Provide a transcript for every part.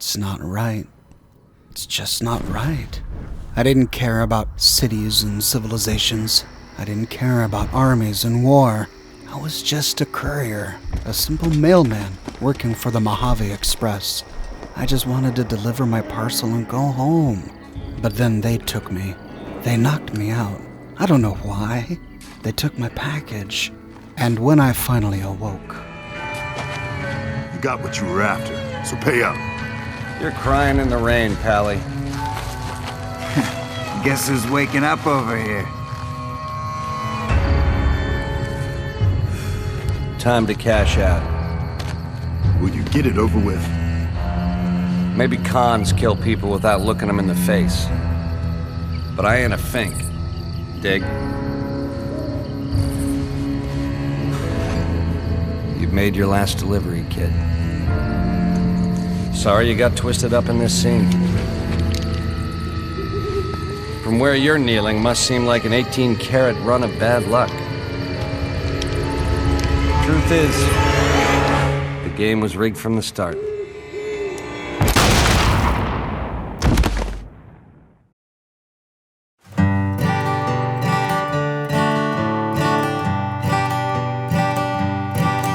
It's not right. It's just not right. I didn't care about cities and civilizations. I didn't care about armies and war. I was just a courier, a simple mailman working for the Mojave Express. I just wanted to deliver my parcel and go home. But then they took me. They knocked me out. I don't know why. They took my package. And when I finally awoke... You got what you were after, so pay up. You're crying in the rain, Pally. Guess who's waking up over here? Time to cash out. Will you get it over with? Maybe cons kill people without looking them in the face. But I ain't a fink. Dig? You've made your last delivery, kid. Sorry you got twisted up in this scene. From where you're kneeling must seem like an 18-carat run of bad luck. Truth is, the game was rigged from the start.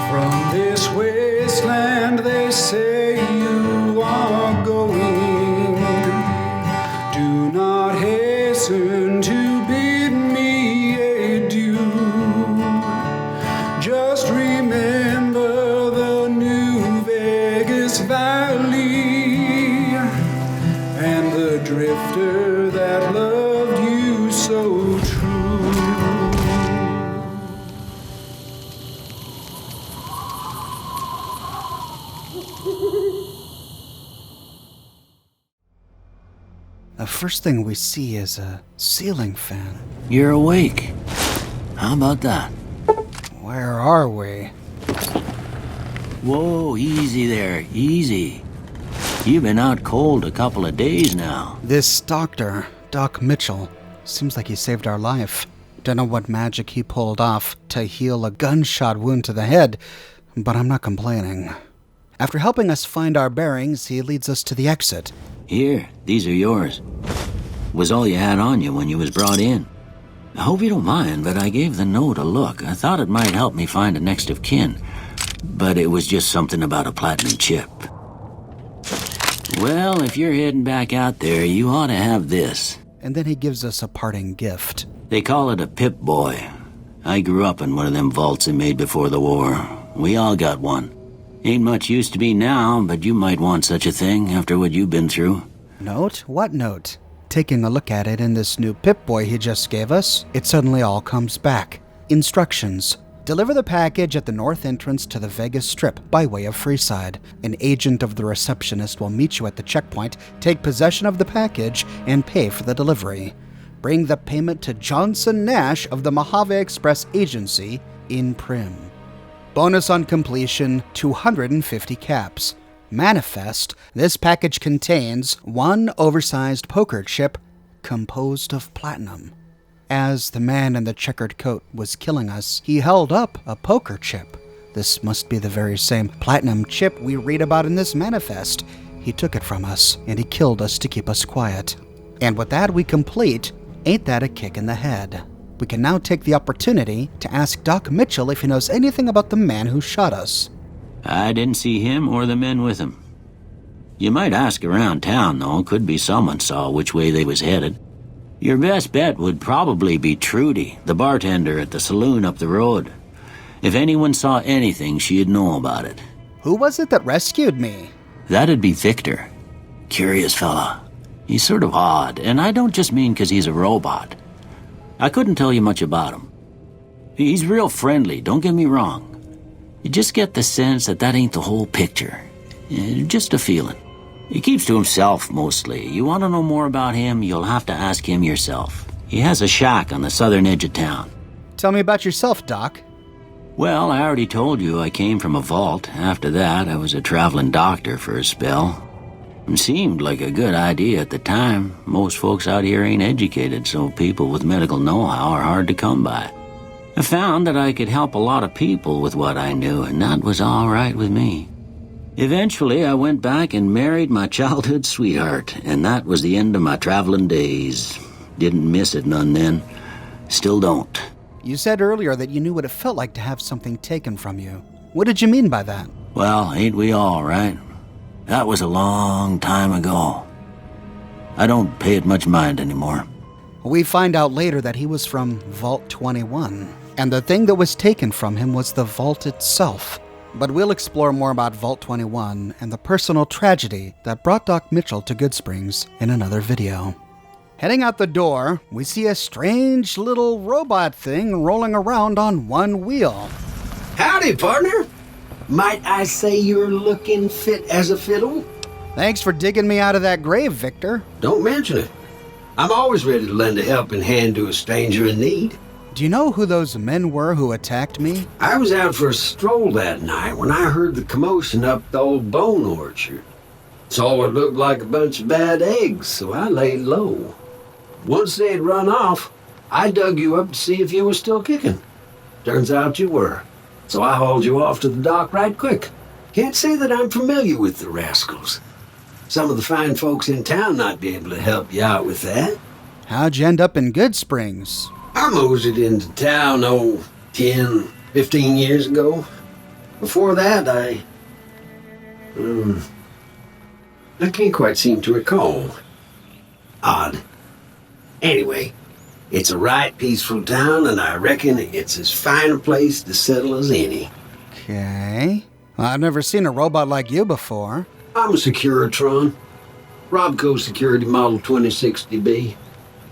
From this wasteland they say you are going. Do not hasten to bid me adieu. Just remember the New Vegas Valley and the drifter that loved you so true. The first thing we see is a ceiling fan. You're awake. How about that? Where are we? Whoa, easy there, easy. You've been out cold a couple of days now. This doctor, Doc Mitchell, seems like he saved our life. Don't know what magic he pulled off to heal a gunshot wound to the head, but I'm not complaining. After helping us find our bearings, he leads us to the exit. Here, these are yours. Was all you had on you when you was brought in. I hope you don't mind, but I gave the note a look. I thought it might help me find a next of kin, but it was just something about a platinum chip. Well, if you're heading back out there, you ought to have this. And then he gives us a parting gift. They call it a Pip-Boy. I grew up in one of them vaults they made before the war. We all got one. Ain't much use to me now, but you might want such a thing after what you've been through. Note? What note? Taking a look at it in this new Pip-Boy he just gave us, it suddenly all comes back. Instructions. Deliver the package at the north entrance to the Vegas Strip by way of Freeside. An agent of the receptionist will meet you at the checkpoint, take possession of the package, and pay for the delivery. Bring the payment to Johnson Nash of the Mojave Express Agency in Prim. Bonus on completion, 250 caps. Manifest, this package contains one oversized poker chip composed of platinum. As the man in the checkered coat was killing us, he held up a poker chip. This must be the very same platinum chip we read about in this manifest. He took it from us, and he killed us to keep us quiet. And with that we complete, ain't that a kick in the head? We can now take the opportunity to ask Doc Mitchell if he knows anything about the man who shot us. I didn't see him or the men with him. You might ask around town, though. Could be someone saw which way they was headed. Your best bet would probably be Trudy, the bartender at the saloon up the road. If anyone saw anything, she'd know about it. Who was it that rescued me? That'd be Victor. Curious fella. He's sort of odd, and I don't just mean 'cause he's a robot. I couldn't tell you much about him. He's real friendly, don't get me wrong. You just get the sense that ain't the whole picture. Just a feeling. He keeps to himself mostly. You want to know more about him, you'll have to ask him yourself. He has a shack on the southern edge of town. Tell me about yourself, Doc. Well, I already told you I came from a vault. After that, I was a traveling doctor for a spell. It seemed like a good idea at the time. Most folks out here ain't educated, so people with medical know-how are hard to come by. I found that I could help a lot of people with what I knew, and that was all right with me. Eventually, I went back and married my childhood sweetheart, and that was the end of my traveling days. Didn't miss it none then. Still don't. You said earlier that you knew what it felt like to have something taken from you. What did you mean by that? Well, ain't we all, right? That was a long time ago. I don't pay it much mind anymore. We find out later that he was from Vault 21, and the thing that was taken from him was the vault itself. But we'll explore more about Vault 21 and the personal tragedy that brought Doc Mitchell to Goodsprings in another video. Heading out the door, we see a strange little robot thing rolling around on one wheel. Howdy, partner. Might I say you're looking fit as a fiddle? Thanks for digging me out of that grave, Victor. Don't mention it. I'm always ready to lend a helping hand to a stranger in need. Do you know who those men were who attacked me? I was out for a stroll that night when I heard the commotion up the old bone orchard. Saw what looked like a bunch of bad eggs, so I laid low. Once they had run off, I dug you up to see if you were still kicking. Turns out you were, so I hauled you off to the dock right quick. Can't say that I'm familiar with the rascals. Some of the fine folks in town might be able to help you out with that. How'd you end up in Goodsprings? I moseyed into town, 10, 15 years ago. Before that, I can't quite seem to recall. Odd. Anyway, it's a right peaceful town, and I reckon it's as fine a place to settle as any. Okay. I've never seen a robot like you before. I'm a Securitron. Robco Security Model 2060B.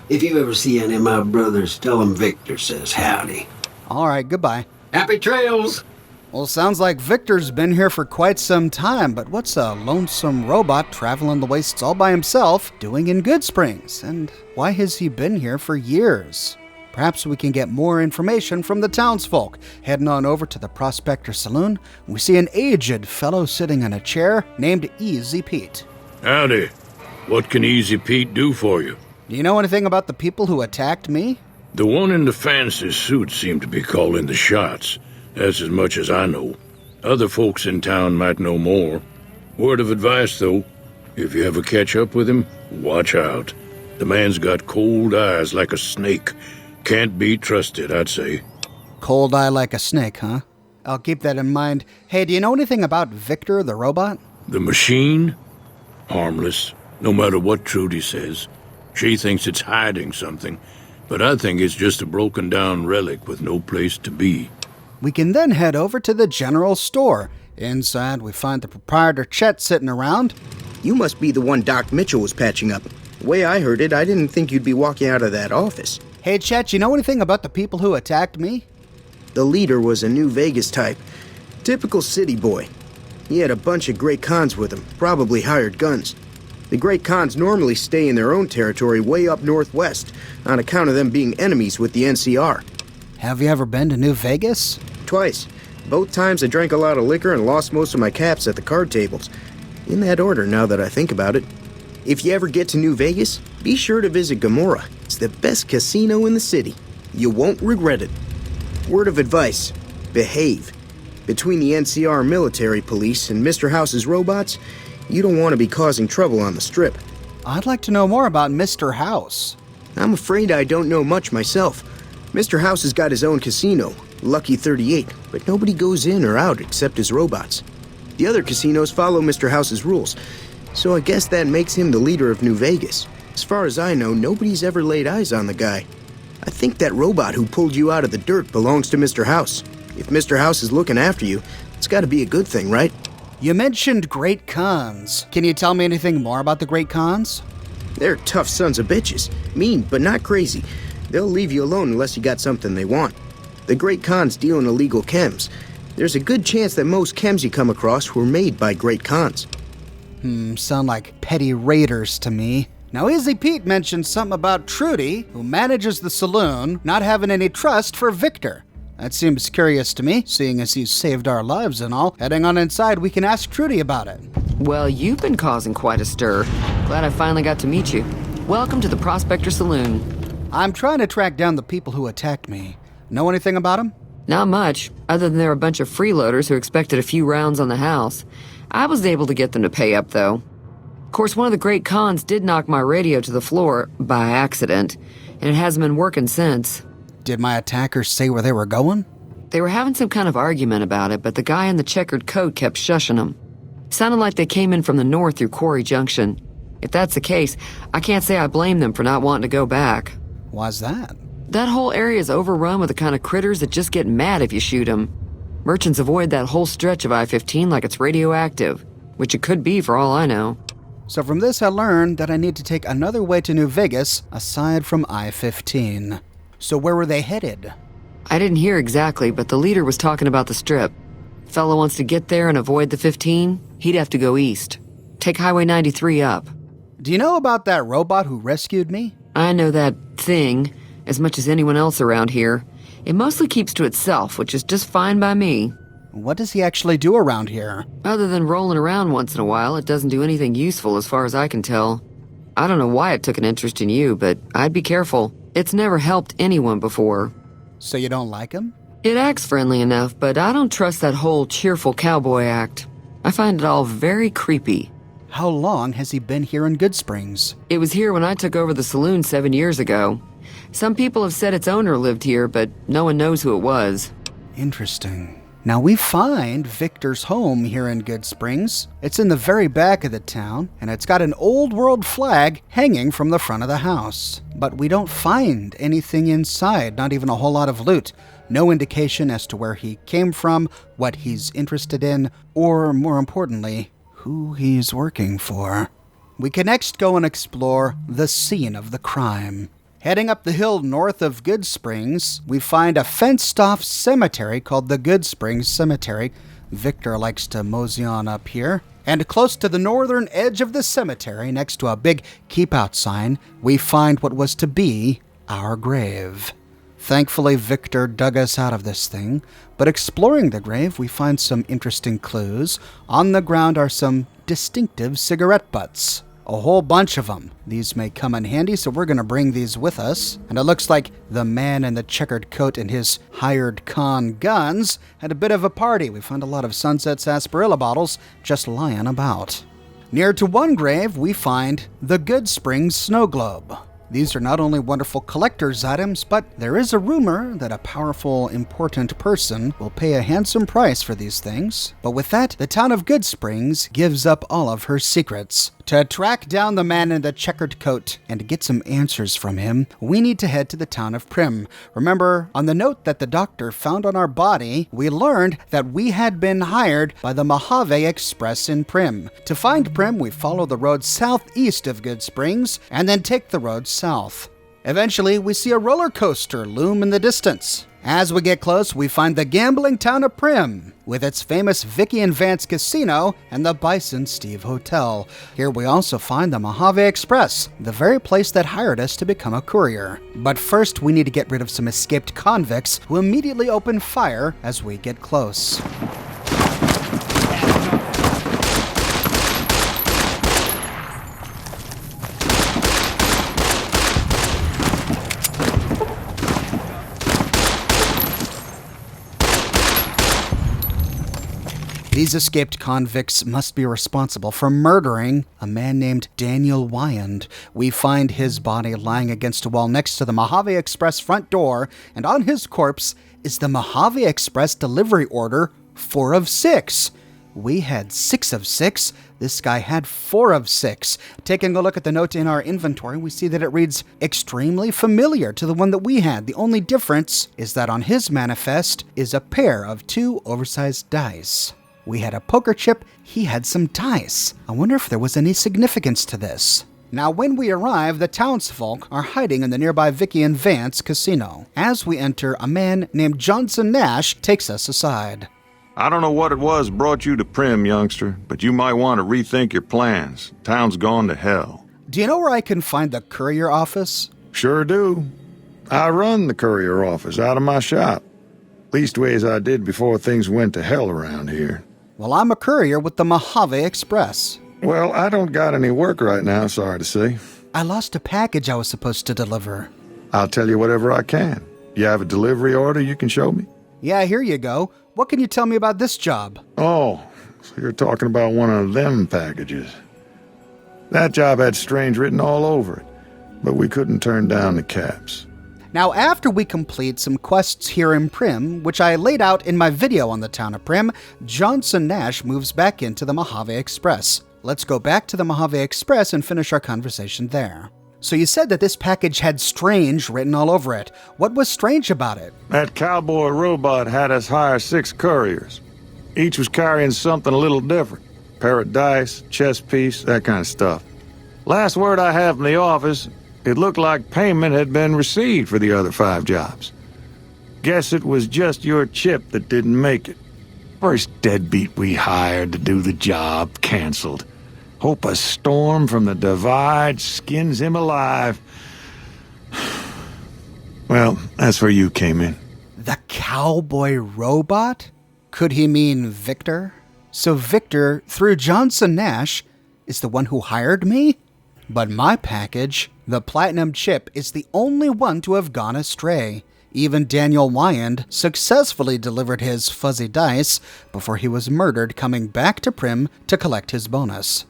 If you ever see any of my brothers, tell them Victor says howdy. All right, goodbye. Happy trails! Well, sounds like Victor's been here for quite some time, but what's a lonesome robot traveling the wastes all by himself doing in Goodsprings? And why has he been here for years? Perhaps we can get more information from the townsfolk. Heading on over to the Prospector Saloon, we see an aged fellow sitting in a chair named Easy Pete. Howdy. What can Easy Pete do for you? Do you know anything about the people who attacked me? The one in the fancy suit seemed to be calling the shots. That's as much as I know. Other folks in town might know more. Word of advice, though. If you ever catch up with him, watch out. The man's got cold eyes like a snake. Can't be trusted, I'd say. Cold eye like a snake, huh? I'll keep that in mind. Hey, do you know anything about Victor the robot? The machine? Harmless, no matter what Trudy says. She thinks it's hiding something, but I think it's just a broken-down relic with no place to be. We can then head over to the general store. Inside, we find the proprietor Chet sitting around. You must be the one Doc Mitchell was patching up. The way I heard it, I didn't think you'd be walking out of that office. Hey, Chet, you know anything about the people who attacked me? The leader was a New Vegas type. Typical city boy. He had a bunch of Great Khans with him, probably hired guns. The Great Khans normally stay in their own territory way up northwest, on account of them being enemies with the NCR. Have you ever been to New Vegas? Twice. Both times I drank a lot of liquor and lost most of my caps at the card tables. In that order, now that I think about it. If you ever get to New Vegas, be sure to visit Gomorrah. It's the best casino in the city. You won't regret it. Word of advice, behave. Between the NCR military police and Mr. House's robots, you don't want to be causing trouble on the strip. I'd like to know more about Mr. House. I'm afraid I don't know much myself. Mr. House has got his own casino, Lucky 38, but nobody goes in or out except his robots. The other casinos follow Mr. House's rules, so I guess that makes him the leader of New Vegas. As far as I know, nobody's ever laid eyes on the guy. I think that robot who pulled you out of the dirt belongs to Mr. House. If Mr. House is looking after you, it's got to be a good thing, right? You mentioned Great Khans. Can you tell me anything more about the Great Khans? They're tough sons of bitches. Mean, but not crazy. They'll leave you alone unless you got something they want. The Great Khans deal in illegal chems. There's a good chance that most chems you come across were made by Great Khans. Sound like petty raiders to me. Now, Easy Pete mentioned something about Trudy, who manages the saloon, not having any trust for Victor. That seems curious to me, seeing as he's saved our lives and all. Heading on inside, we can ask Trudy about it. Well, you've been causing quite a stir. Glad I finally got to meet you. Welcome to the Prospector Saloon. I'm trying to track down the people who attacked me. Know anything about them? Not much, other than they're a bunch of freeloaders who expected a few rounds on the house. I was able to get them to pay up, though. Of course, one of the great cons did knock my radio to the floor by accident, and it hasn't been working since. Did my attackers say where they were going? They were having some kind of argument about it, but the guy in the checkered coat kept shushing them. Sounded like they came in from the north through Quarry Junction. If that's the case, I can't say I blame them for not wanting to go back. Why's that? That whole area is overrun with the kind of critters that just get mad if you shoot them. Merchants avoid that whole stretch of I-15 like it's radioactive, which it could be for all I know. So from this I learned that I need to take another way to New Vegas aside from I-15. So where were they headed? I didn't hear exactly, but the leader was talking about the Strip. Fellow wants to get there and avoid the 15, he'd have to go east. Take Highway 93 up. Do you know about that robot who rescued me? I know that thing as much as anyone else around here. It mostly keeps to itself, which is just fine by me. What does he actually do around here? Other than rolling around once in a while, it doesn't do anything useful as far as I can tell. I don't know why it took an interest in you, but I'd be careful. It's never helped anyone before. So you don't like him? It acts friendly enough, but I don't trust that whole cheerful cowboy act. I find it all very creepy. How long has he been here in Good Springs? It was here when I took over the saloon 7 years ago. Some people have said its owner lived here, but no one knows who it was. Interesting. Now we find Victor's home here in Good Springs. It's in the very back of the town, and it's got an old world flag hanging from the front of the house. But we don't find anything inside, not even a whole lot of loot. No indication as to where he came from, what he's interested in, or more importantly, who he's working for. We can next go and explore the scene of the crime. Heading up the hill north of Good Springs, we find a fenced-off cemetery called the Good Springs Cemetery. Victor likes to mosey on up here. And close to the northern edge of the cemetery, next to a big keep-out sign, we find what was to be our grave. Thankfully, Victor dug us out of this thing, but exploring the grave, we find some interesting clues. On the ground are some distinctive cigarette butts. A whole bunch of them. These may come in handy, so we're going to bring these with us. And it looks like the man in the checkered coat and his hired con guns had a bit of a party. We found a lot of Sunset sarsaparilla bottles just lying about. Near to one grave, we find the Good Springs snow globe. These are not only wonderful collector's items, but there is a rumor that a powerful, important person will pay a handsome price for these things. But with that, the town of Good Springs gives up all of her secrets. To track down the man in the checkered coat and get some answers from him, we need to head to the town of Prim. Remember, on the note that the doctor found on our body, we learned that we had been hired by the Mojave Express in Prim. To find Prim, we follow the road southeast of Good Springs and then take the road south. Eventually, we see a roller coaster loom in the distance. As we get close, we find the gambling town of Prim, with its famous Vicky and Vance Casino and the Bison Steve Hotel. Here we also find the Mojave Express, the very place that hired us to become a courier. But first, we need to get rid of some escaped convicts who immediately open fire as we get close. These escaped convicts must be responsible for murdering a man named Daniel Wyand. We find his body lying against a wall next to the Mojave Express front door, and on his corpse is the Mojave Express delivery order 4 of 6. We had 6 of 6. This guy had 4 of 6. Taking a look at the note in our inventory, we see that it reads extremely familiar to the one that we had. The only difference is that on his manifest is a pair of 2 oversized dice. We had a poker chip, he had some dice. I wonder if there was any significance to this. Now, when we arrive, the townsfolk are hiding in the nearby Vicky and Vance Casino. As we enter, a man named Johnson Nash takes us aside. I don't know what it was brought you to Prim, youngster, but you might want to rethink your plans. Town's gone to hell. Do you know where I can find the courier office? Sure do. I run the courier office out of my shop. Leastways I did before things went to hell around here. Well, I'm a courier with the Mojave Express. Well, I don't got any work right now, sorry to say. I lost a package I was supposed to deliver. I'll tell you whatever I can. You have a delivery order you can show me? Yeah, here you go. What can you tell me about this job? Oh, So you're talking about one of them packages. That job had Strange written all over it, but we couldn't turn down the caps. Now, after we complete some quests here in Primm, which I laid out in my video on the town of Primm, Johnson Nash moves back into the Mojave Express. Let's go back to the Mojave Express and finish our conversation there. So you said that this package had Strange written all over it. What was strange about it? That cowboy robot had us hire 6 couriers. Each was carrying something a little different. Pair of dice, chess piece, that kind of stuff. Last word I have from the office, it looked like payment had been received for the other 5 jobs. Guess it was just your chip that didn't make it. First deadbeat we hired to do the job canceled. Hope a storm from the divide skins him alive. Well, that's where you came in. The cowboy robot? Could he mean Victor? So Victor, through Johnson Nash, is the one who hired me? But my package, the Platinum Chip, is the only one to have gone astray. Even Daniel Wyand successfully delivered his fuzzy dice before he was murdered coming back to Primm to collect his bonus.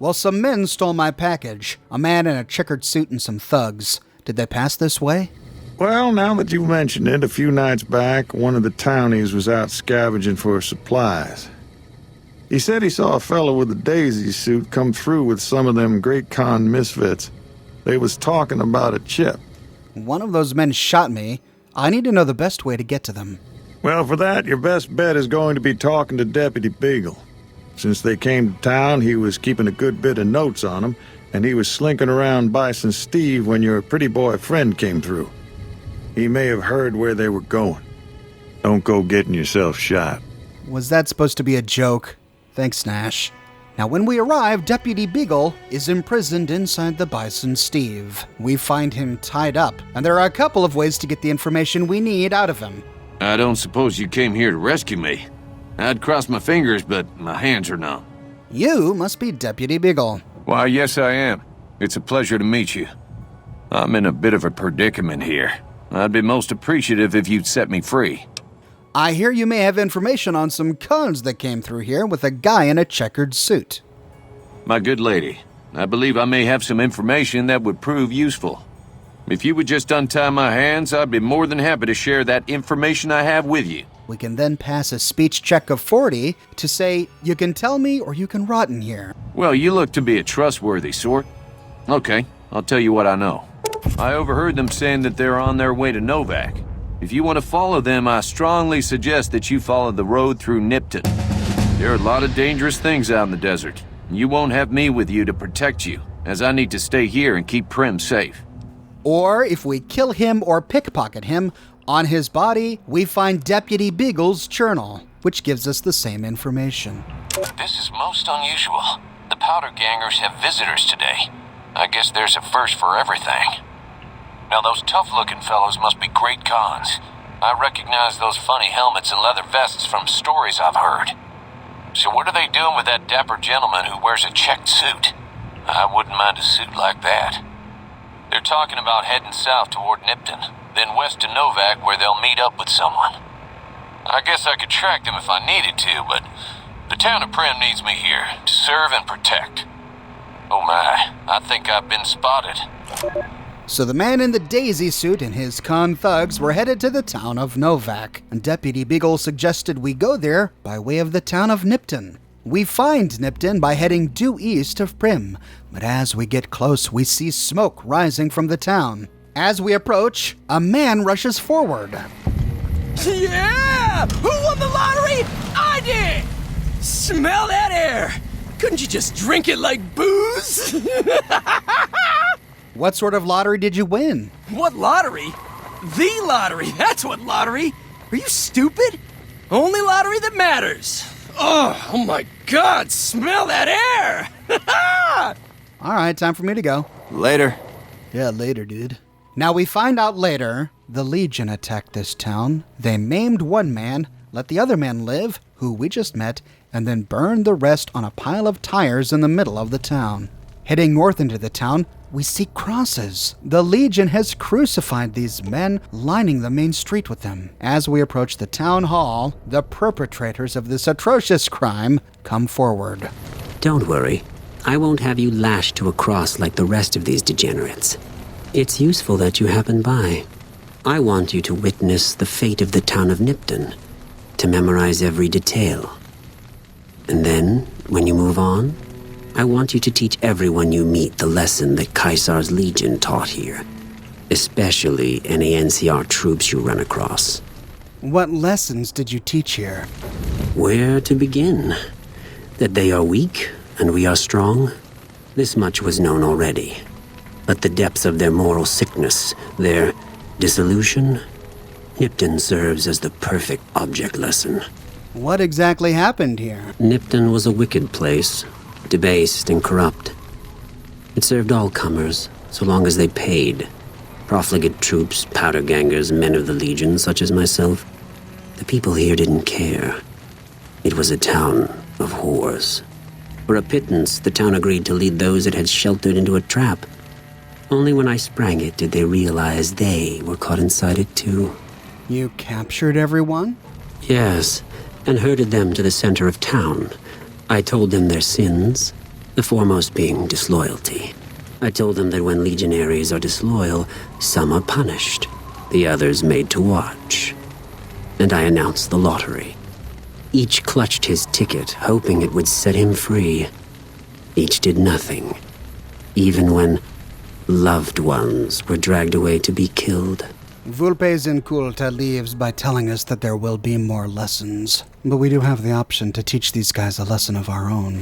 Well, some men stole my package. A man in a checkered suit and some thugs. Did they pass this way? Well, now that you mention it, a few nights back, one of the townies was out scavenging for supplies. He said he saw a fellow with a daisy suit come through with some of them Great Con misfits. They was talking about a chip. One of those men shot me. I need to know the best way to get to them. Well, for that, your best bet is going to be talking to Deputy Beagle. Since they came to town, he was keeping a good bit of notes on them, and he was slinking around Bison Steve when your pretty boy friend came through. He may have heard where they were going. Don't go getting yourself shot. Was that supposed to be a joke? Thanks, Nash. Now, when we arrive, Deputy Beagle is imprisoned inside the Bison Steve. We find him tied up, and there are a couple of ways to get the information we need out of him. I don't suppose you came here to rescue me. I'd cross my fingers, but my hands are numb. You must be Deputy Beagle. Why, yes, I am. It's a pleasure to meet you. I'm in a bit of a predicament here. I'd be most appreciative if you'd set me free. I hear you may have information on some cons that came through here with a guy in a checkered suit. My good lady, I believe I may have some information that would prove useful. If you would just untie my hands, I'd be more than happy to share that information I have with you. We can then pass a speech check of 40 to say, you can tell me or you can rot in here. Well, you look to be a trustworthy sort. Okay, I'll tell you what I know. I overheard them saying that they're on their way to Novak. If you want to follow them, I strongly suggest that you follow the road through Nipton. There are a lot of dangerous things out in the desert, and you won't have me with you to protect you, as I need to stay here and keep Primm safe. Or if we kill him or pickpocket him, on his body, we find Deputy Beagle's journal, which gives us the same information. This is most unusual. The Powder Gangers have visitors today. I guess there's a first for everything. Now, those tough-looking fellows must be great cons. I recognize those funny helmets and leather vests from stories I've heard. So what are they doing with that dapper gentleman who wears a checked suit? I wouldn't mind a suit like that. They're talking about heading south toward Nipton, then west to Novak where they'll meet up with someone. I guess I could track them if I needed to, but the town of Primm needs me here to serve and protect. Oh my, I think I've been spotted. So the man in the daisy suit and his con thugs were headed to the town of Novak, and Deputy Beagle suggested we go there by way of the town of Nipton. We find Nipton by heading due east of Primm, but as we get close, we see smoke rising from the town. As we approach, a man rushes forward. Yeah! Who won the lottery? I did! Smell that air! Couldn't you just drink it like booze? What sort of lottery did you win? What lottery? The lottery, that's what lottery! Are you stupid? Only lottery that matters! Oh my God, smell that air! All right, time for me to go. Later. Yeah, later, dude. Now we find out later, the Legion attacked this town. They maimed one man, let the other man live, who we just met, and then burned the rest on a pile of tires in the middle of the town. Heading north into the town, we see crosses. The Legion has crucified these men, lining the main street with them. As we approach the town hall, the perpetrators of this atrocious crime come forward. Don't worry. I won't have you lashed to a cross like the rest of these degenerates. It's useful that you happen by. I want you to witness the fate of the town of Nipton, to memorize every detail. And then, when you move on, I want you to teach everyone you meet the lesson that Caesar's Legion taught here, especially any NCR troops you run across. What lessons did you teach here? Where to begin? That they are weak and we are strong? This much was known already. But the depths of their moral sickness, their dissolution, Nipton serves as the perfect object lesson. What exactly happened here? Nipton was a wicked place, debased and corrupt. It served all comers, so long as they paid. Profligate troops, powder gangers, men of the Legion, such as myself. The people here didn't care. It was a town of whores. For a pittance, the town agreed to lead those it had sheltered into a trap. Only when I sprang it did they realize they were caught inside it too. You captured everyone? Yes, and herded them to the center of town. I told them their sins, the foremost being disloyalty. I told them that when legionaries are disloyal, some are punished, the others made to watch. And I announced the lottery. Each clutched his ticket, hoping it would set him free. Each did nothing, even when loved ones were dragged away to be killed. Vulpes Inculta leaves by telling us that there will be more lessons, but we do have the option to teach these guys a lesson of our own.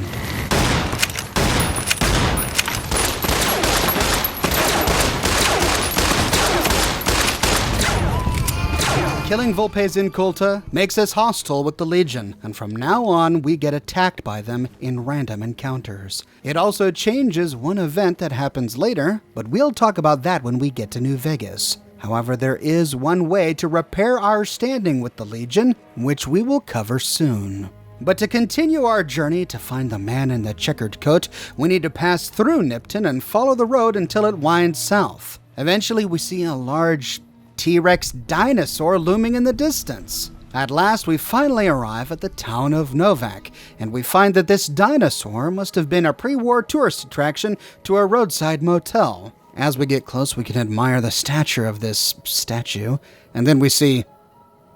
Killing Vulpes Inculta makes us hostile with the Legion, and from now on we get attacked by them in random encounters. It also changes one event that happens later, but we'll talk about that when we get to New Vegas. However, there is one way to repair our standing with the Legion, which we will cover soon. But to continue our journey to find the man in the checkered coat, we need to pass through Nipton and follow the road until it winds south. Eventually, we see a large T-Rex dinosaur looming in the distance. At last, we finally arrive at the town of Novak, and we find that this dinosaur must have been a pre-war tourist attraction to a roadside motel. As we get close, we can admire the stature of this statue, and then we see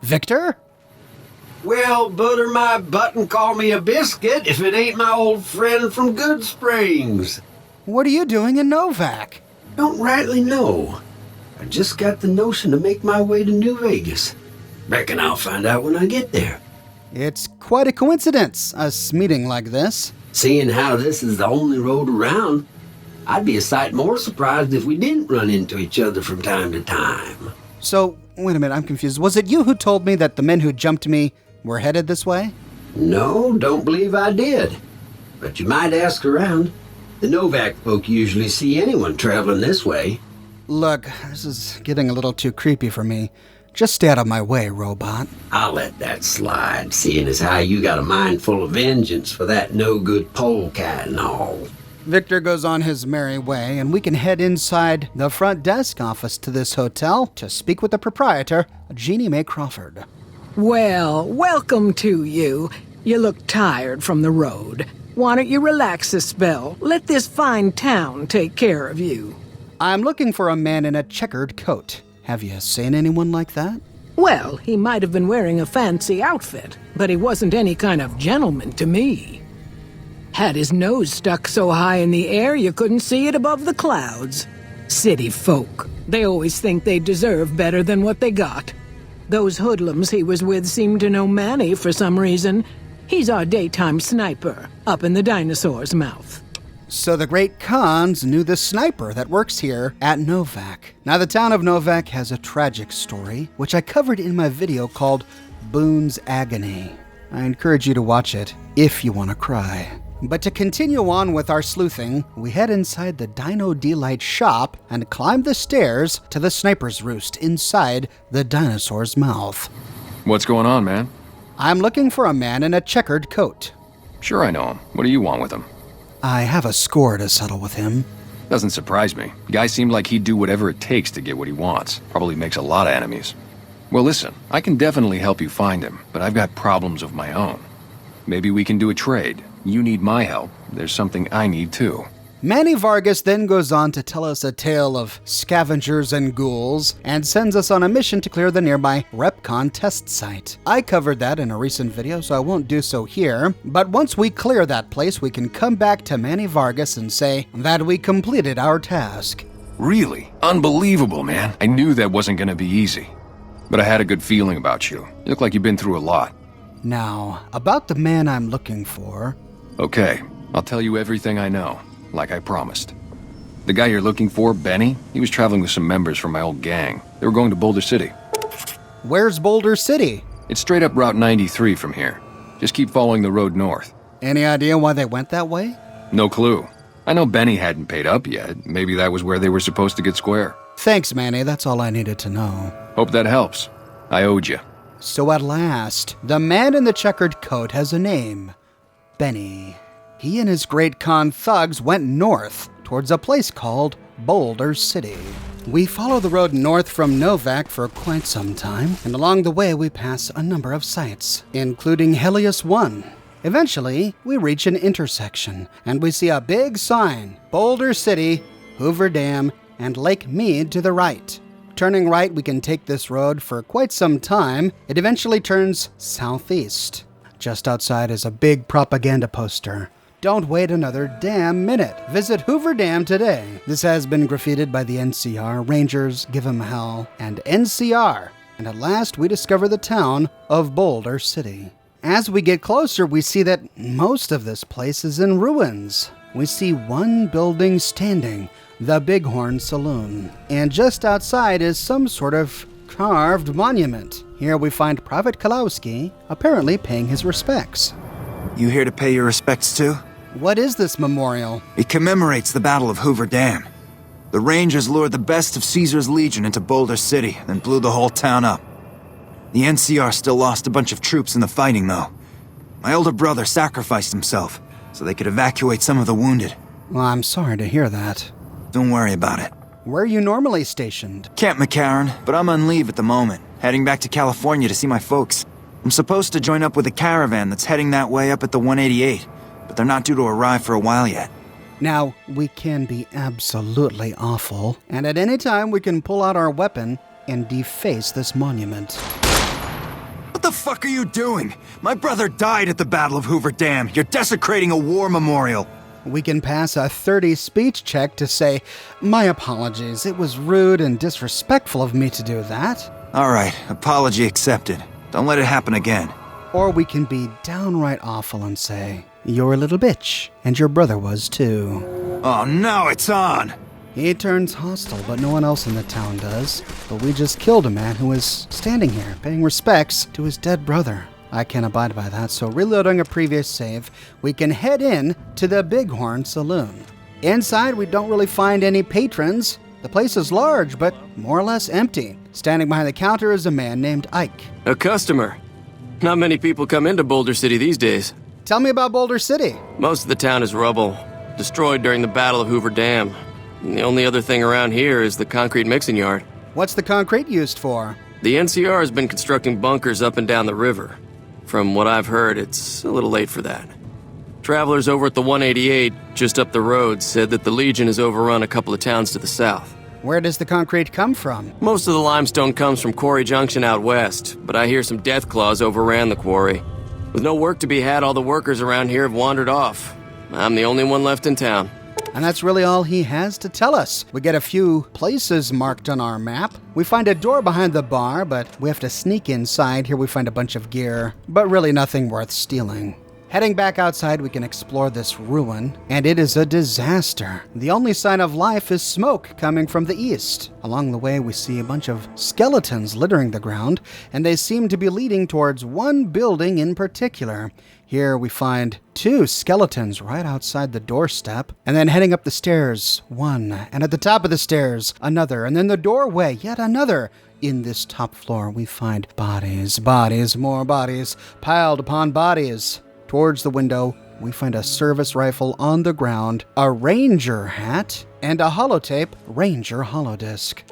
Victor? Well, butter my butt and call me a biscuit if it ain't my old friend from Good Springs. What are you doing in Novak? Don't rightly know. I just got the notion to make my way to New Vegas. Reckon I'll find out when I get there. It's quite a coincidence, us meeting like this. Seeing how this is the only road around, I'd be a sight more surprised if we didn't run into each other from time to time. So, wait a minute, I'm confused. Was it you who told me that the men who jumped me were headed this way? No, don't believe I did. But you might ask around. The Novak folk usually see anyone traveling this way. Look, this is getting a little too creepy for me. Just stay out of my way, robot. I'll let that slide, seeing as how you got a mind full of vengeance for that no-good polecat and all. Victor goes on his merry way, and we can head inside the front desk office to this hotel to speak with the proprietor, Jeannie Mae Crawford. Well, welcome to you. You look tired from the road. Why don't you relax a spell? Let this fine town take care of you. I'm looking for a man in a checkered coat. Have you seen anyone like that? Well, he might have been wearing a fancy outfit, but he wasn't any kind of gentleman to me. Had his nose stuck so high in the air you couldn't see it above the clouds. City folk. They always think they deserve better than what they got. Those hoodlums he was with seemed to know Manny for some reason. He's our daytime sniper, up in the dinosaur's mouth. So the great Khans knew the sniper that works here at Novak. Now, the town of Novak has a tragic story, which I covered in my video called Boone's Agony. I encourage you to watch it if you want to cry. But to continue on with our sleuthing, we head inside the Dino Delight shop and climb the stairs to the sniper's roost inside the dinosaur's mouth. What's going on, man? I'm looking for a man in a checkered coat. Sure I know him. What do you want with him? I have a score to settle with him. Doesn't surprise me. Guy seemed like he'd do whatever it takes to get what he wants. Probably makes a lot of enemies. Well, listen, I can definitely help you find him, but I've got problems of my own. Maybe we can do a trade. You need my help. There's something I need too. Manny Vargas then goes on to tell us a tale of scavengers and ghouls, and sends us on a mission to clear the nearby RepCon test site. I covered that in a recent video, so I won't do so here, but once we clear that place, we can come back to Manny Vargas and say that we completed our task. Really? Unbelievable, man. I knew that wasn't gonna be easy. But I had a good feeling about you. You look like you've been through a lot. Now, about the man I'm looking for... Okay, I'll tell you everything I know. Like I promised. The guy you're looking for, Benny, he was traveling with some members from my old gang. They were going to Boulder City. Where's Boulder City? It's straight up Route 93 from here. Just keep following the road north. Any idea why they went that way? No clue. I know Benny hadn't paid up yet. Maybe that was where they were supposed to get square. Thanks, Manny. That's all I needed to know. Hope that helps. I owed you. So at last, the man in the checkered coat has a name. Benny. He and his Great Khan thugs went north towards a place called Boulder City. We follow the road north from Novak for quite some time, and along the way we pass a number of sites, including Helios 1. Eventually, we reach an intersection, and we see a big sign, Boulder City, Hoover Dam, and Lake Mead to the right. Turning right, we can take this road for quite some time. It eventually turns southeast. Just outside is a big propaganda poster. Don't wait another damn minute. Visit Hoover Dam today. This has been graffitied by the NCR, Rangers, Give 'em Hell, and NCR. And at last we discover the town of Boulder City. As we get closer, we see that most of this place is in ruins. We see one building standing, the Bighorn Saloon. And just outside is some sort of carved monument. Here we find Private Kalowski apparently paying his respects. You here to pay your respects too? What is this memorial? It commemorates the Battle of Hoover Dam. The Rangers lured the best of Caesar's Legion into Boulder City, then blew the whole town up. The NCR still lost a bunch of troops in the fighting, though. My older brother sacrificed himself, so they could evacuate some of the wounded. Well, I'm sorry to hear that. Don't worry about it. Where are you normally stationed? Camp McCarran, but I'm on leave at the moment, heading back to California to see my folks. I'm supposed to join up with a caravan that's heading that way up at the 188. But they're not due to arrive for a while yet. Now, we can be absolutely awful, and at any time we can pull out our weapon and deface this monument. What the fuck are you doing? My brother died at the Battle of Hoover Dam. You're desecrating a war memorial. We can pass a 30 speech check to say, my apologies, it was rude and disrespectful of me to do that. All right, apology accepted. Don't let it happen again. Or we can be downright awful and say, you're a little bitch, and your brother was too. Oh, now it's on! He turns hostile, but no one else in the town does. But we just killed a man who was standing here, paying respects to his dead brother. I can't abide by that, so reloading a previous save, we can head in to the Bighorn Saloon. Inside, we don't really find any patrons. The place is large, but more or less empty. Standing behind the counter is a man named Ike. A customer. Not many people come into Boulder City these days. Tell me about Boulder City. Most of the town is rubble, destroyed during the Battle of Hoover Dam. And the only other thing around here is the concrete mixing yard. What's the concrete used for? The NCR has been constructing bunkers up and down the river. From what I've heard, it's a little late for that. Travelers over at the 188, just up the road, said that the Legion has overrun a couple of towns to the south. Where does the concrete come from? Most of the limestone comes from Quarry Junction out west, but I hear some death claws overran the quarry. With no work to be had, all the workers around here have wandered off. I'm the only one left in town. And that's really all he has to tell us. We get a few places marked on our map. We find a door behind the bar, but we have to sneak inside. Here we find a bunch of gear, but really nothing worth stealing. Heading back outside, we can explore this ruin, and it is a disaster. The only sign of life is smoke coming from the east. Along the way, we see a bunch of skeletons littering the ground, and they seem to be leading towards one building in particular. Here we find two skeletons right outside the doorstep, and then heading up the stairs, one, and at the top of the stairs, another, and then the doorway, yet another. In this top floor, we find bodies, more bodies, piled upon bodies. Towards the window, we find a service rifle on the ground, a ranger hat, and a holotape ranger holodisc.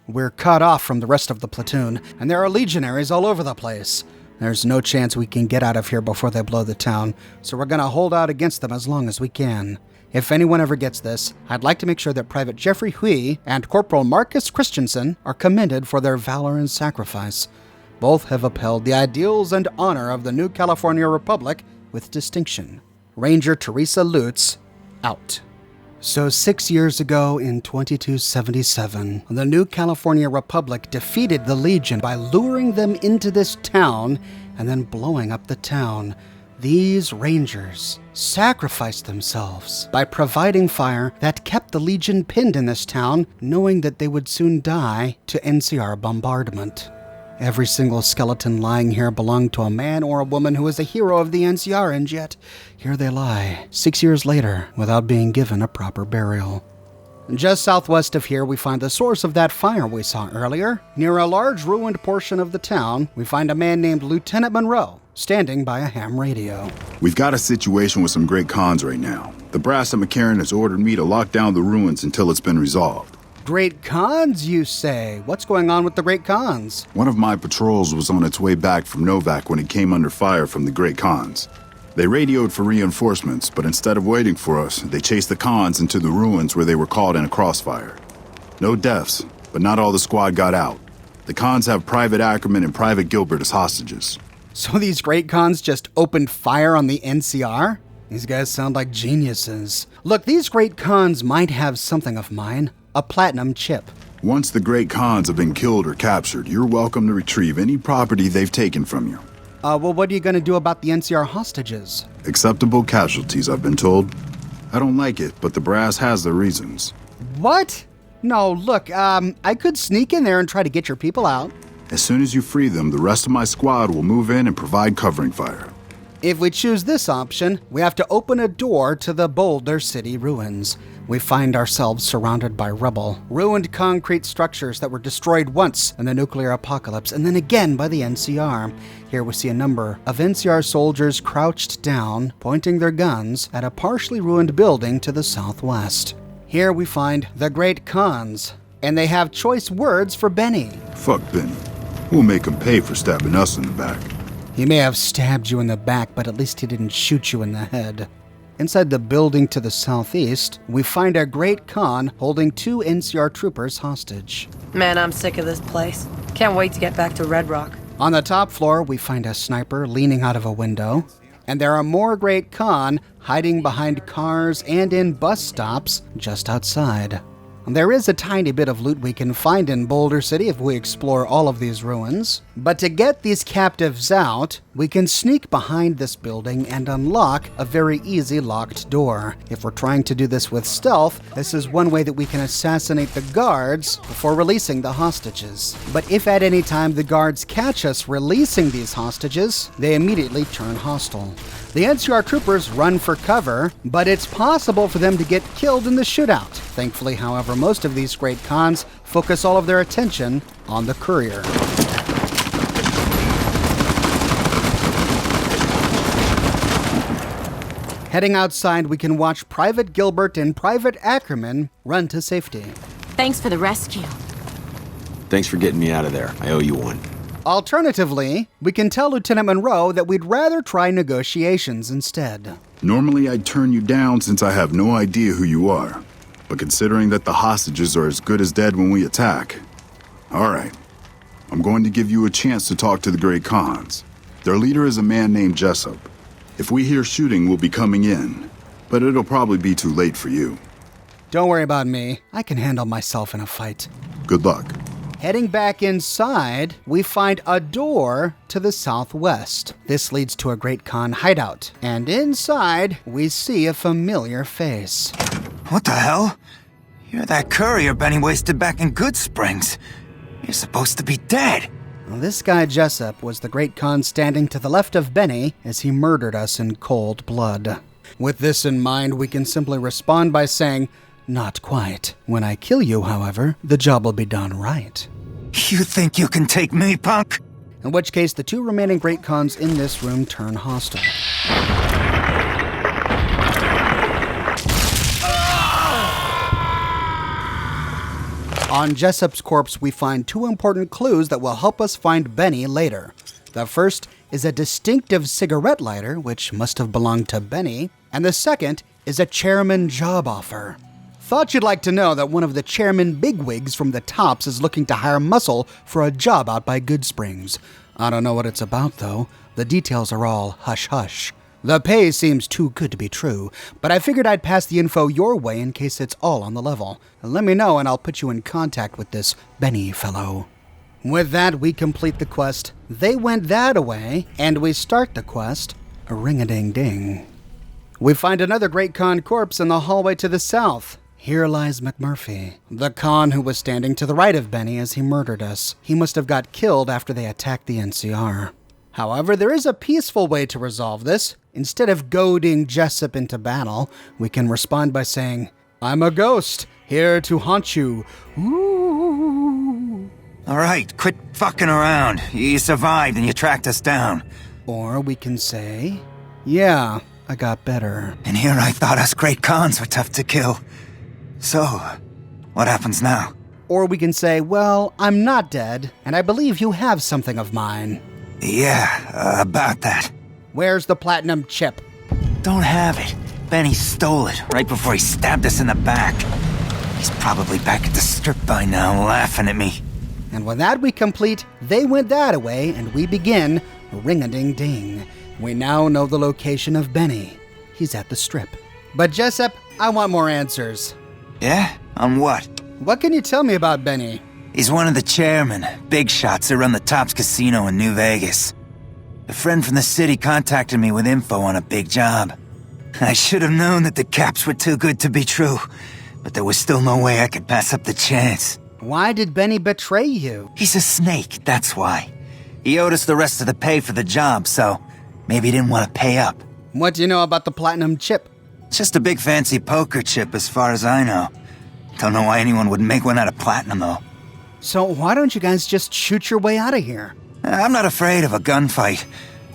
We're cut off from the rest of the platoon, and there are legionaries all over the place. There's no chance we can get out of here before they blow the town, so we're gonna hold out against them as long as we can. If anyone ever gets this, I'd like to make sure that Private Jeffrey Hui and Corporal Marcus Christensen are commended for their valor and sacrifice. Both have upheld the ideals and honor of the New California Republic with distinction. Ranger Teresa Lutz, out. So 6 years ago in 2277, the New California Republic defeated the Legion by luring them into this town and then blowing up the town. These Rangers sacrificed themselves by providing fire that kept the Legion pinned in this town, knowing that they would soon die to NCR bombardment. Every single skeleton lying here belonged to a man or a woman who was a hero of the NCR, and yet here they lie, 6 years later, without being given a proper burial. Just southwest of here, we find the source of that fire we saw earlier. Near a large ruined portion of the town, we find a man named Lieutenant Monroe, standing by a ham radio. We've got a situation with some great cons right now. The brass at McCarran has ordered me to lock down the ruins until it's been resolved. Great cons, you say? What's going on with the Great Cons? One of my patrols was on its way back from Novak when it came under fire from the Great Cons. They radioed for reinforcements, but instead of waiting for us, they chased the cons into the ruins where they were caught in a crossfire. No deaths, but not all the squad got out. The cons have Private Ackerman and Private Gilbert as hostages. So these Great Cons just opened fire on the NCR? These guys sound like geniuses. Look, these Great Cons might have something of mine. A platinum chip. Once the Great Cons have been killed or captured, you're welcome to retrieve any property they've taken from you. Well, what are you going to do about the NCR hostages? Acceptable casualties, I've been told. I don't like it, but the brass has their reasons. What? No, look, I could sneak in there and try to get your people out. As soon as you free them, the rest of my squad will move in and provide covering fire. If we choose this option, we have to open a door to the Boulder City ruins. We find ourselves surrounded by rubble, ruined concrete structures that were destroyed once in the nuclear apocalypse and then again by the NCR. Here we see a number of NCR soldiers crouched down, pointing their guns at a partially ruined building to the southwest. Here we find the Great Cons, and they have choice words for Benny. Fuck Benny. We'll make him pay for stabbing us in the back. He may have stabbed you in the back, but at least he didn't shoot you in the head. Inside the building to the southeast, we find a Great Con holding 2 NCR troopers hostage. Man, I'm sick of this place. Can't wait to get back to Red Rock. On the top floor, we find a sniper leaning out of a window, and there are more Great Con hiding behind cars and in bus stops just outside. There is a tiny bit of loot we can find in Boulder City if we explore all of these ruins. But to get these captives out, we can sneak behind this building and unlock a very easy locked door. If we're trying to do this with stealth, this is one way that we can assassinate the guards before releasing the hostages. But if at any time the guards catch us releasing these hostages, they immediately turn hostile. The NCR troopers run for cover, but it's possible for them to get killed in the shootout. Thankfully, however, most of these Great Cons focus all of their attention on the courier. Heading outside, we can watch Private Gilbert and Private Ackerman run to safety. Thanks for the rescue. Thanks for getting me out of there. I owe you one. Alternatively, we can tell Lieutenant Monroe that we'd rather try negotiations instead. Normally I'd turn you down since I have no idea who you are. But considering that the hostages are as good as dead when we attack, all right. I'm going to give you a chance to talk to the Great Cons. Their leader is a man named Jessup. If we hear shooting, we'll be coming in, but it'll probably be too late for you. Don't worry about me. I can handle myself in a fight. Good luck. Heading back inside, we find a door to the southwest. This leads to a Great Con hideout, and inside, we see a familiar face. What the hell? You're that courier Benny wasted back in Good Springs. You're supposed to be dead. Well, this guy Jessup was the Great Con standing to the left of Benny as he murdered us in cold blood. With this in mind, we can simply respond by saying, "Not quite. When I kill you, however, the job will be done right." You think you can take me, punk? In which case, the 2 remaining Great Cons in this room turn hostile. On Jessup's corpse, we find two important clues that will help us find Benny later. The first is a distinctive cigarette lighter, which must have belonged to Benny, and the second is a chairman job offer. Thought you'd like to know that one of the chairman bigwigs from the Tops is looking to hire muscle for a job out by Goodsprings. I don't know what it's about, though. The details are all hush-hush. The pay seems too good to be true, but I figured I'd pass the info your way in case it's all on the level. Let me know and I'll put you in contact with this Benny fellow. With that, we complete the quest, They Went That-A-Way, and we start the quest, a ring-a-ding-ding. We find another Great Khan corpse in the hallway to the south. Here lies McMurphy, the Khan who was standing to the right of Benny as he murdered us. He must have got killed after they attacked the NCR. However, there is a peaceful way to resolve this. Instead of goading Jessup into battle, we can respond by saying, I'm a ghost, here to haunt you. Ooh. All right, quit fucking around. You survived and you tracked us down. Or we can say, yeah, I got better. And here I thought us Great Khans were tough to kill. So, what happens now? Or we can say, well, I'm not dead, and I believe you have something of mine. Yeah, about that. Where's the platinum chip? Don't have it. Benny stole it right before he stabbed us in the back. He's probably back at the strip by now, laughing at me. And with that, we complete They Went That-A-Way, and we begin Ring-a-Ding-Ding. We now know the location of Benny. He's at the strip. But Jessup, I want more answers. Yeah? On what? What can you tell me about Benny? He's one of the chairmen, big shots that run the Tops Casino in New Vegas. A friend from the city contacted me with info on a big job. I should have known that the caps were too good to be true, but there was still no way I could pass up the chance. Why did Benny betray you? He's a snake, that's why. He owed us the rest of the pay for the job, so maybe he didn't want to pay up. What do you know about the platinum chip? It's just a big fancy poker chip as far as I know. Don't know why anyone would make one out of platinum, though. So why don't you guys just shoot your way out of here? I'm not afraid of a gunfight,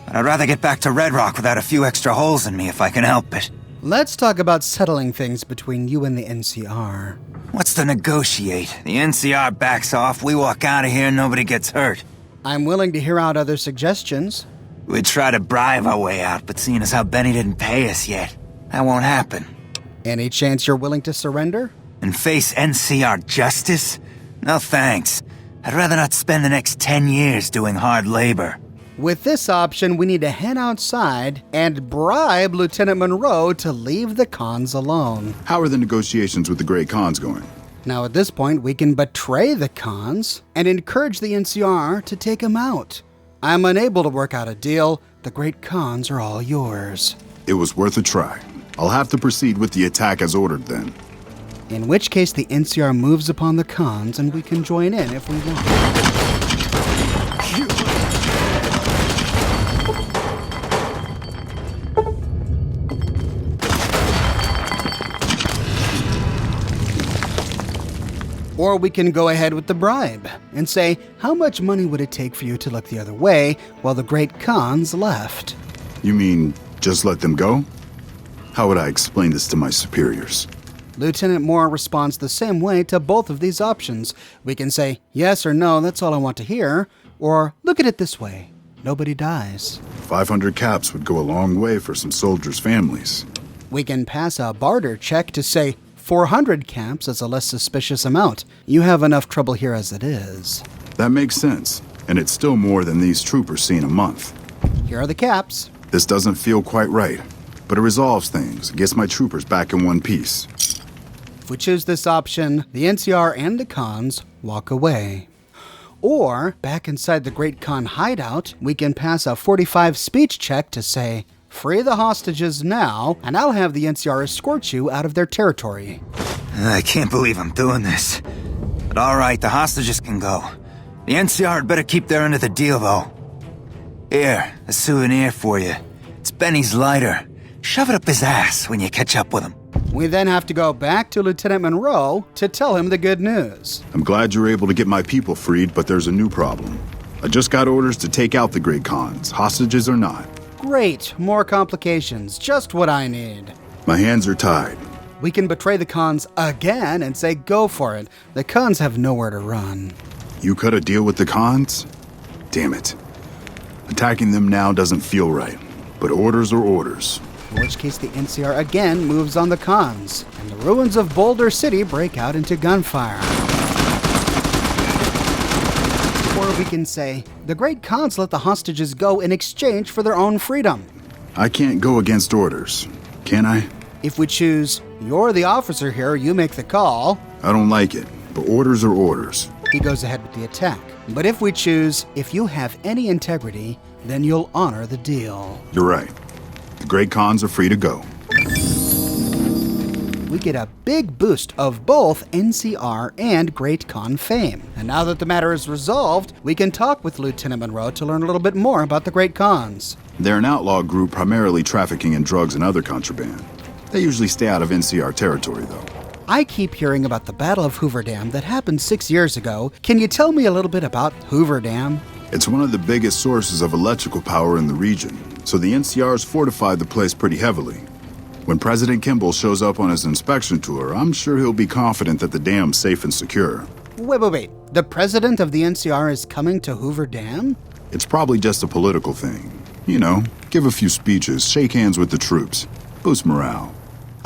but I'd rather get back to Red Rock without a few extra holes in me if I can help it. Let's talk about settling things between you and the NCR. What's to negotiate? The NCR backs off, we walk out of here, and nobody gets hurt. I'm willing to hear out other suggestions. We'd try to bribe our way out, but seeing as how Benny didn't pay us yet, that won't happen. Any chance you're willing to surrender? And face NCR justice? No thanks. I'd rather not spend the next 10 years doing hard labor. With this option, we need to head outside and bribe Lieutenant Monroe to leave the Khans alone. How are the negotiations with the Great Khans going? Now at this point, we can betray the Khans and encourage the NCR to take him out. I'm unable to work out a deal. The Great Khans are all yours. It was worth a try. I'll have to proceed with the attack as ordered then. In which case the NCR moves upon the Khans and we can join in if we want. Or we can go ahead with the bribe and say, how much money would it take for you to look the other way while the Great Khans left? You mean, just let them go? How would I explain this to my superiors? Lieutenant Moore responds the same way to both of these options. We can say, yes or no, that's all I want to hear. Or, look at it this way, nobody dies. 500 caps would go a long way for some soldiers' families. We can pass a barter check to say, 400 caps is a less suspicious amount. You have enough trouble here as it is. That makes sense, and it's still more than these troopers see in a month. Here are the caps. This doesn't feel quite right, but it resolves things, gets my troopers back in one piece. If we choose this option, the NCR and the Khans walk away. Or, back inside the Great Khan hideout, we can pass a 45 speech check to say, free the hostages now, and I'll have the NCR escort you out of their territory. I can't believe I'm doing this. But all right, the hostages can go. The NCR had better keep their end of the deal, though. Here, a souvenir for you. It's Benny's lighter. Shove it up his ass when you catch up with him. We then have to go back to Lieutenant Monroe to tell him the good news. I'm glad you were able to get my people freed, but there's a new problem. I just got orders to take out the Great Khans, hostages or not. Great, more complications, just what I need. My hands are tied. We can betray the cons again and say go for it. The cons have nowhere to run. You cut a deal with the cons? Damn it. Attacking them now doesn't feel right, but orders are orders. In which case the NCR again moves on the cons, and the ruins of Boulder City break out into gunfire. Or we can say, the great cons let the hostages go in exchange for their own freedom. I can't go against orders, can I? If we choose, you're the officer here, you make the call. I don't like it, but orders are orders. He goes ahead with the attack. But if we choose, if you have any integrity, then you'll honor the deal. You're right. The great cons are free to go. We get a big boost of both NCR and Great Con fame. And now that the matter is resolved, we can talk with Lieutenant Monroe to learn a little bit more about the Great Cons. They're an outlaw group primarily trafficking in drugs and other contraband. They usually stay out of NCR territory, though. I keep hearing about the Battle of Hoover Dam that happened 6 years ago. Can you tell me a little bit about Hoover Dam? It's one of the biggest sources of electrical power in the region, so the NCR's fortified the place pretty heavily. When President Kimball shows up on his inspection tour, I'm sure he'll be confident that the dam's safe and secure. Wait. The president of the NCR is coming to Hoover Dam? It's probably just a political thing. You know, give a few speeches, shake hands with the troops, boost morale.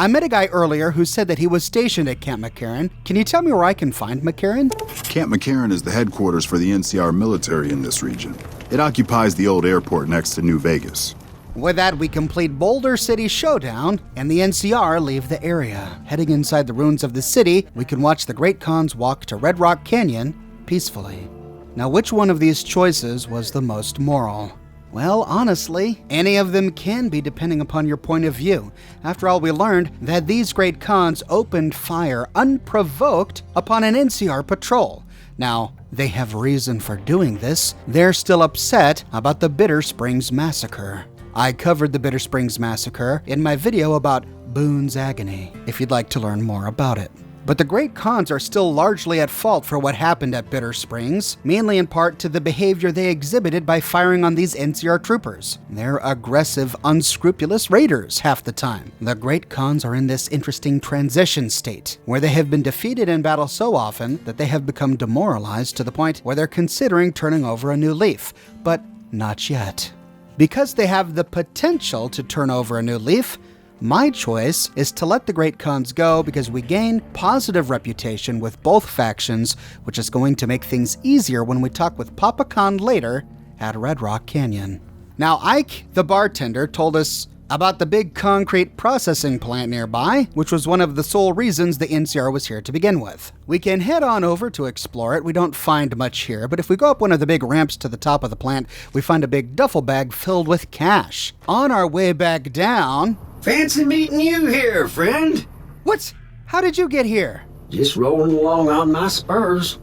I met a guy earlier who said that he was stationed at Camp McCarran. Can you tell me where I can find McCarran? Camp McCarran is the headquarters for the NCR military in this region. It occupies the old airport next to New Vegas. With that, we complete Boulder City Showdown, and the NCR leave the area. Heading inside the ruins of the city, we can watch the Great Cons walk to Red Rock Canyon peacefully. Now, which one of these choices was the most moral? Well, honestly, any of them can be depending upon your point of view. After all, we learned that these Great Cons opened fire unprovoked upon an NCR patrol. Now, they have reason for doing this. They're still upset about the Bitter Springs Massacre. I covered the Bitter Springs Massacre in my video about Boone's Agony, if you'd like to learn more about it. But the Great Cons are still largely at fault for what happened at Bitter Springs, mainly in part to the behavior they exhibited by firing on these NCR troopers. They're aggressive, unscrupulous raiders half the time. The Great Cons are in this interesting transition state, where they have been defeated in battle so often that they have become demoralized to the point where they're considering turning over a new leaf, but not yet. Because they have the potential to turn over a new leaf, my choice is to let the Great Cons go because we gain positive reputation with both factions, which is going to make things easier when we talk with Papa Con later at Red Rock Canyon. Now, Ike, the bartender, told us about the big concrete processing plant nearby, which was one of the sole reasons the NCR was here to begin with. We can head on over to explore it. We don't find much here, but if we go up one of the big ramps to the top of the plant, we find a big duffel bag filled with cash. On our way back down... Fancy meeting you here, friend. What? How did you get here? Just rolling along on my spurs.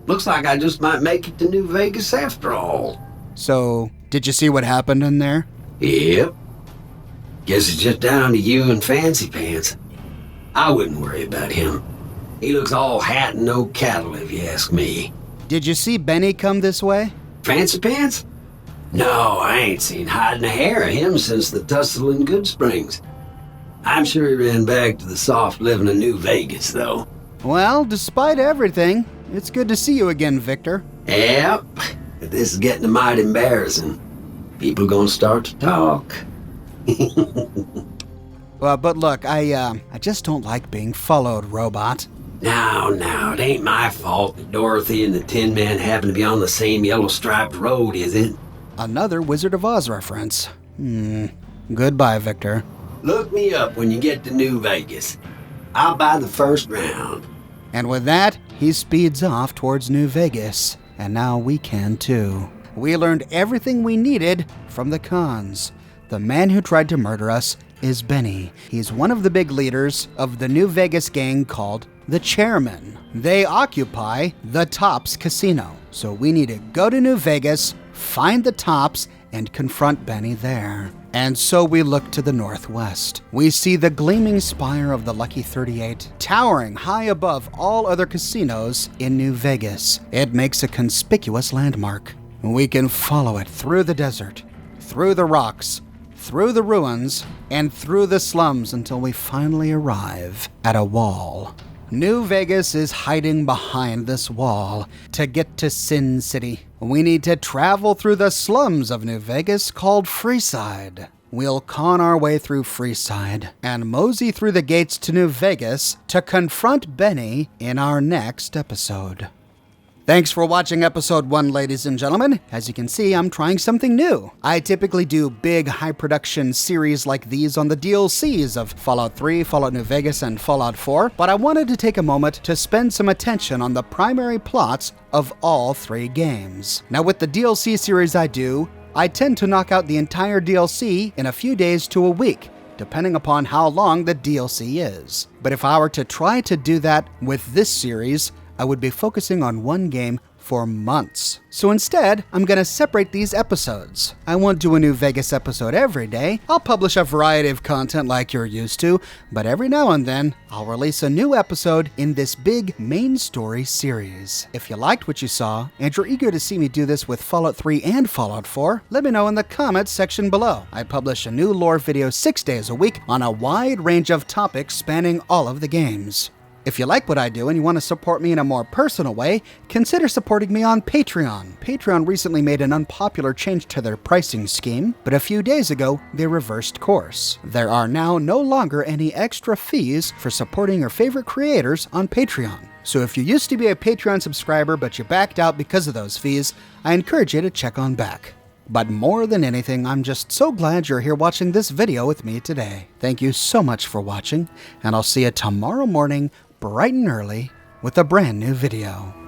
Looks like I just might make it to New Vegas after all. So, did you see what happened in there? Yep. Guess it's just down to you and Fancy Pants. I wouldn't worry about him. He looks all hat and no cattle, if you ask me. Did you see Benny come this way? Fancy Pants? No, I ain't seen hide and hair of him since the tussle in Good Springs. I'm sure he ran back to the soft living of New Vegas, though. Well, despite everything, it's good to see you again, Victor. Yep. This is getting mighty embarrassing. People gonna start to talk. Well, but look, I just don't like being followed, robot. Now, it ain't my fault that Dorothy and the Tin Man happen to be on the same yellow-striped road, is it? Another Wizard of Oz reference. Goodbye, Victor. Look me up when you get to New Vegas. I'll buy the first round. And with that, he speeds off towards New Vegas. And now we can too. We learned everything we needed from the cons. The man who tried to murder us is Benny. He's one of the big leaders of the New Vegas gang called the Chairman. They occupy the Tops Casino. So we need to go to New Vegas, find the Tops, and confront Benny there. And so we look to the northwest. We see the gleaming spire of the Lucky 38, towering high above all other casinos in New Vegas. It makes a conspicuous landmark. We can follow it through the desert, through the rocks, through the ruins, and through the slums until we finally arrive at a wall. New Vegas is hiding behind this wall. To get to Sin City, we need to travel through the slums of New Vegas called Freeside. We'll con our way through Freeside and mosey through the gates to New Vegas to confront Benny in our next episode. Thanks for watching episode 1, ladies and gentlemen. As you can see, I'm trying something new. I typically do big, high-production series like these on the DLCs of Fallout 3, Fallout New Vegas, and Fallout 4, but I wanted to take a moment to spend some attention on the primary plots of all 3 games. Now, with the DLC series I do, I tend to knock out the entire DLC in a few days to a week, depending upon how long the DLC is. But if I were to try to do that with this series, I would be focusing on one game for months. So instead, I'm going to separate these episodes. I won't do a New Vegas episode every day. I'll publish a variety of content like you're used to, but every now and then, I'll release a new episode in this big main story series. If you liked what you saw, and you're eager to see me do this with Fallout 3 and Fallout 4, let me know in the comments section below. I publish a new lore video 6 days a week on a wide range of topics spanning all of the games. If you like what I do and you want to support me in a more personal way, consider supporting me on Patreon. Patreon recently made an unpopular change to their pricing scheme, but a few days ago, they reversed course. There are now no longer any extra fees for supporting your favorite creators on Patreon. So if you used to be a Patreon subscriber but you backed out because of those fees, I encourage you to check on back. But more than anything, I'm just so glad you're here watching this video with me today. Thank you so much for watching, and I'll see you tomorrow morning bright and early with a brand new video.